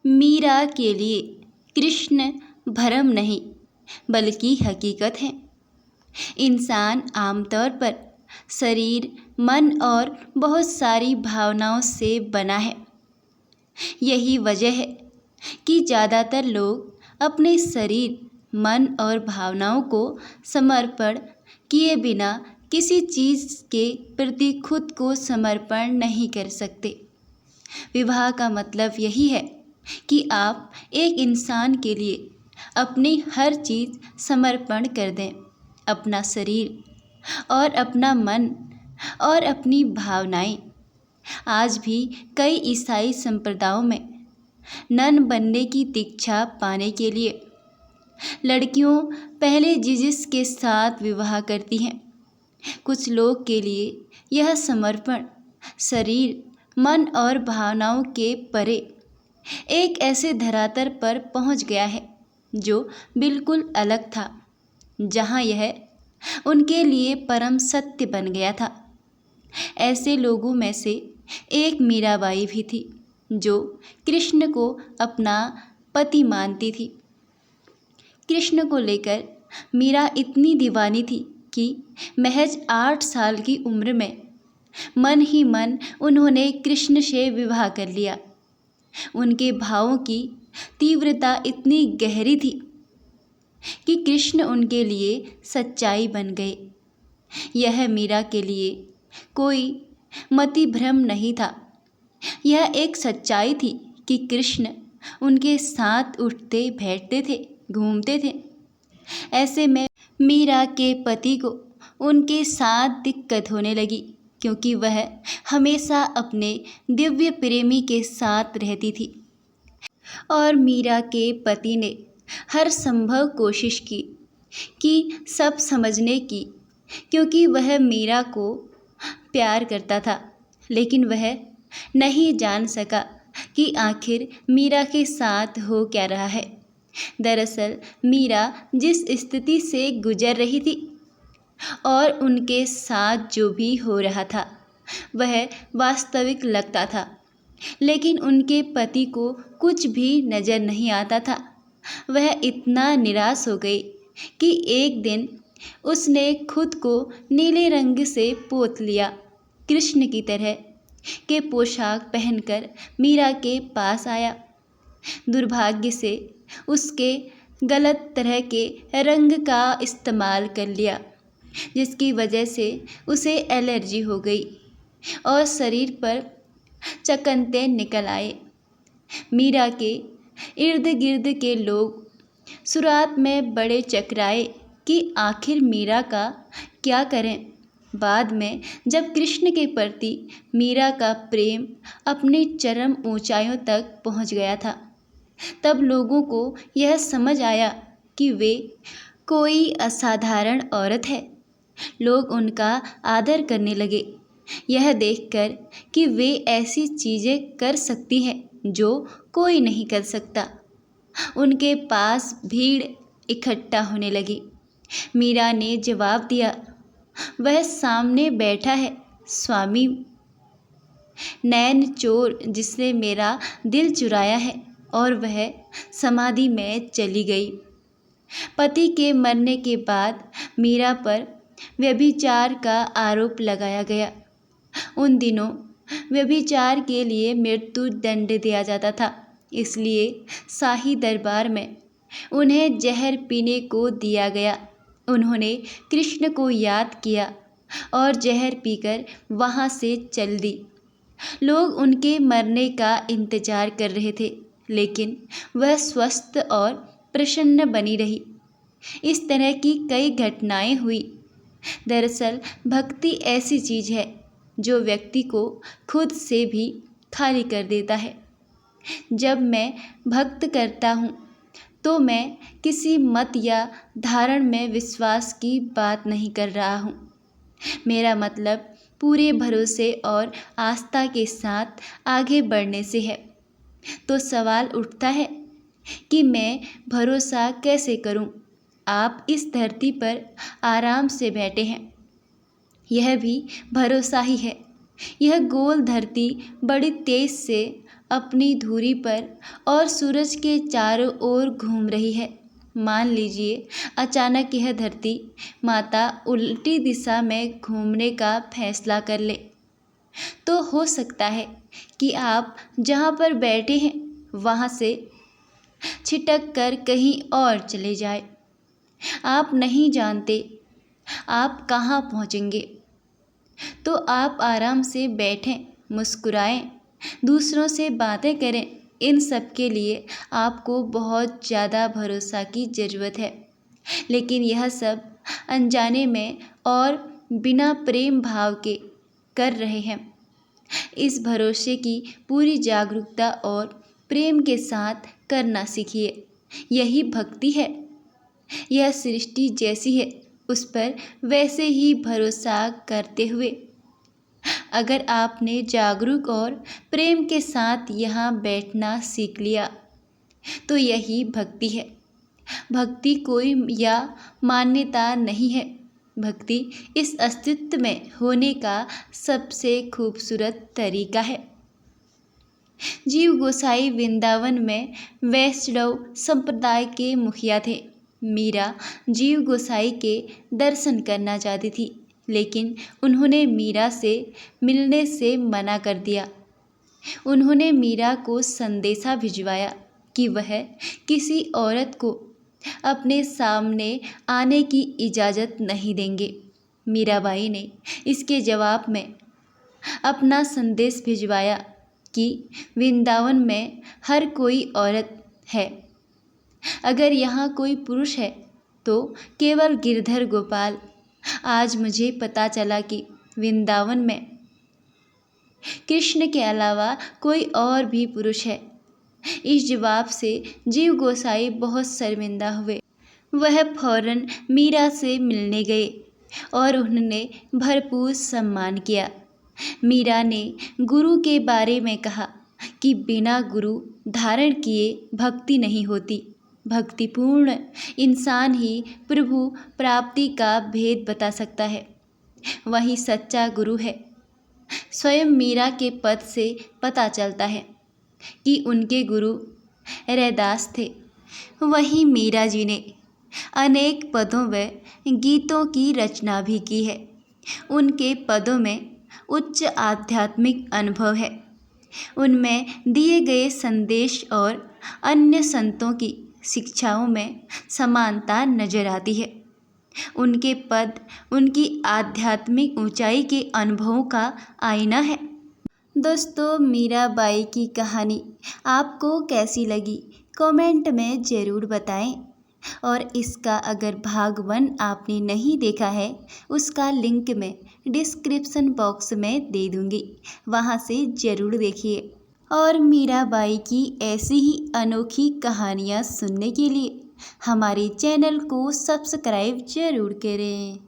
मीरा के लिए कृष्ण भ्रम नहीं बल्कि हकीकत है। इंसान आमतौर पर शरीर, मन और बहुत सारी भावनाओं से बना है। यही वजह है कि ज़्यादातर लोग अपने शरीर, मन और भावनाओं को समर्पण किए बिना किसी चीज़ के प्रति खुद को समर्पण नहीं कर सकते। विवाह का मतलब यही है कि आप एक इंसान के लिए अपनी हर चीज़ समर्पण कर दें, अपना शरीर और अपना मन और अपनी भावनाएं। आज भी कई ईसाई संप्रदायों में नन बनने की दीक्षा पाने के लिए लड़कियों पहले जीसस के साथ विवाह करती हैं। कुछ लोग के लिए यह समर्पण शरीर, मन और भावनाओं के परे एक ऐसे धरातल पर पहुंच गया है जो बिल्कुल अलग था, जहां यह उनके लिए परम सत्य बन गया था। ऐसे लोगों में से एक मीराबाई भी थी, जो कृष्ण को अपना पति मानती थी। कृष्ण को लेकर मीरा इतनी दीवानी थी कि महज 8 साल की उम्र में मन ही मन उन्होंने कृष्ण से विवाह कर लिया। उनके भावों की तीव्रता इतनी गहरी थी कि कृष्ण उनके लिए सच्चाई बन गए। यह मीरा के लिए कोई मति भ्रम नहीं था, यह एक सच्चाई थी कि कृष्ण उनके साथ उठते बैठते थे, घूमते थे। ऐसे में मीरा के पति को उनके साथ दिक्कत होने लगी, क्योंकि वह हमेशा अपने दिव्य प्रेमी के साथ रहती थी। और मीरा के पति ने हर संभव कोशिश की कि सब समझने की, क्योंकि वह मीरा को प्यार करता था, लेकिन वह नहीं जान सका कि आखिर मीरा के साथ हो क्या रहा है। दरअसल मीरा जिस स्थिति से गुजर रही थी और उनके साथ जो भी हो रहा था वह वास्तविक लगता था, लेकिन उनके पति को कुछ भी नज़र नहीं आता था। वह इतना निराश हो गई कि एक दिन उसने खुद को नीले रंग से पोत लिया। कृष्ण की तरह के पोशाक पहनकर मीरा के पास आया। दुर्भाग्य से उसके गलत तरह के रंग का इस्तेमाल कर लिया, जिसकी वजह से उसे एलर्जी हो गई और शरीर पर चकत्ते निकल आए। मीरा के इर्द गिर्द के लोग शुरुआत में बड़े चकराए कि आखिर मीरा का क्या करें। बाद में जब कृष्ण के प्रति मीरा का प्रेम अपनी चरम ऊंचाइयों तक पहुंच गया था, तब लोगों को यह समझ आया कि वे कोई असाधारण औरत है। लोग उनका आदर करने लगे, यह देखकर कि वे ऐसी चीज़ें कर सकती हैं जो कोई नहीं कर सकता। उनके पास भीड़ इकट्ठा होने लगी। मीरा ने जवाब दिया, वह सामने बैठा है स्वामी, नैन चोर जिसने मेरा दिल चुराया है, और वह समाधि में चली गई। पति के मरने के बाद मीरा पर व्यभिचार का आरोप लगाया गया। उन दिनों व्यभिचार के लिए मृत्यु दंड दिया जाता था, इसलिए शाही दरबार में उन्हें जहर पीने को दिया गया। उन्होंने कृष्ण को याद किया और जहर पीकर वहाँ से चल दी। लोग उनके मरने का इंतजार कर रहे थे, लेकिन वह स्वस्थ और प्रसन्न बनी रही। इस तरह की कई घटनाएं हुई। दरअसल भक्ति ऐसी चीज़ है जो व्यक्ति को खुद से भी खाली कर देता है। जब मैं भक्त करता हूँ तो मैं किसी मत या धारण में विश्वास की बात नहीं कर रहा हूँ। मेरा मतलब पूरे भरोसे और आस्था के साथ आगे बढ़ने से है। तो सवाल उठता है कि मैं भरोसा कैसे करूं? आप इस धरती पर आराम से बैठे हैं, यह भी भरोसा ही है। यह गोल धरती बड़ी तेज से अपनी धुरी पर और सूरज के चारों ओर घूम रही है। मान लीजिए अचानक यह धरती माता उल्टी दिशा में घूमने का फैसला कर ले, तो हो सकता है कि आप जहाँ पर बैठे हैं वहाँ से छिटक कर कहीं और चले जाए। आप नहीं जानते आप कहाँ पहुँचेंगे, तो आप आराम से बैठें, मुस्कुराएं, दूसरों से बातें करें। इन सब के लिए आपको बहुत ज़्यादा भरोसा की ज़रूरत है, लेकिन यह सब अनजाने में और बिना प्रेम भाव के कर रहे हैं। इस भरोसे की पूरी जागरूकता और प्रेम के साथ करना सीखिए। यही भक्ति है। यह सृष्टि जैसी है उस पर वैसे ही भरोसा करते हुए अगर आपने जागरूक और प्रेम के साथ यहाँ बैठना सीख लिया तो यही भक्ति है। भक्ति कोई या मान्यता नहीं है। भक्ति इस अस्तित्व में होने का सबसे खूबसूरत तरीका है। जीव गोसाई वृंदावन में वैष्णव संप्रदाय के मुखिया थे। मीरा जीव गोसाई के दर्शन करना चाहती थी, लेकिन उन्होंने मीरा से मिलने से मना कर दिया। उन्होंने मीरा को संदेशा भिजवाया कि वह किसी औरत को अपने सामने आने की इजाज़त नहीं देंगे। मीराबाई ने इसके जवाब में अपना संदेश भिजवाया कि वृंदावन में हर कोई औरत है। अगर यहाँ कोई पुरुष है तो केवल गिरधर गोपाल। आज मुझे पता चला कि वृंदावन में कृष्ण के अलावा कोई और भी पुरुष है। इस जवाब से जीव गोसाई बहुत शर्मिंदा हुए। वह फौरन मीरा से मिलने गए और उन्होंने भरपूर सम्मान किया। मीरा ने गुरु के बारे में कहा कि बिना गुरु धारण किए भक्ति नहीं होती। भक्तिपूर्ण इंसान ही प्रभु प्राप्ति का भेद बता सकता है। वही सच्चा गुरु है। स्वयं मीरा के पद से पता चलता है कि उनके गुरु रैदास थे। वही मीरा जी ने अनेक पदों व गीतों की रचना भी की है। उनके पदों में उच्च आध्यात्मिक अनुभव है। उनमें दिए गए संदेश और अन्य संतों की शिक्षाओं में समानता नजर आती है। उनके पद उनकी आध्यात्मिक ऊंचाई के अनुभवों का आईना है। दोस्तों, मीराबाई की कहानी आपको कैसी लगी कमेंट में ज़रूर बताएं। और इसका अगर भाग 1 आपने नहीं देखा है उसका लिंक मैं डिस्क्रिप्शन बॉक्स में दे दूँगी, वहाँ से ज़रूर देखिए। और मीराबाई की ऐसी ही अनोखी कहानियाँ सुनने के लिए हमारे चैनल को सब्सक्राइब ज़रूर करें।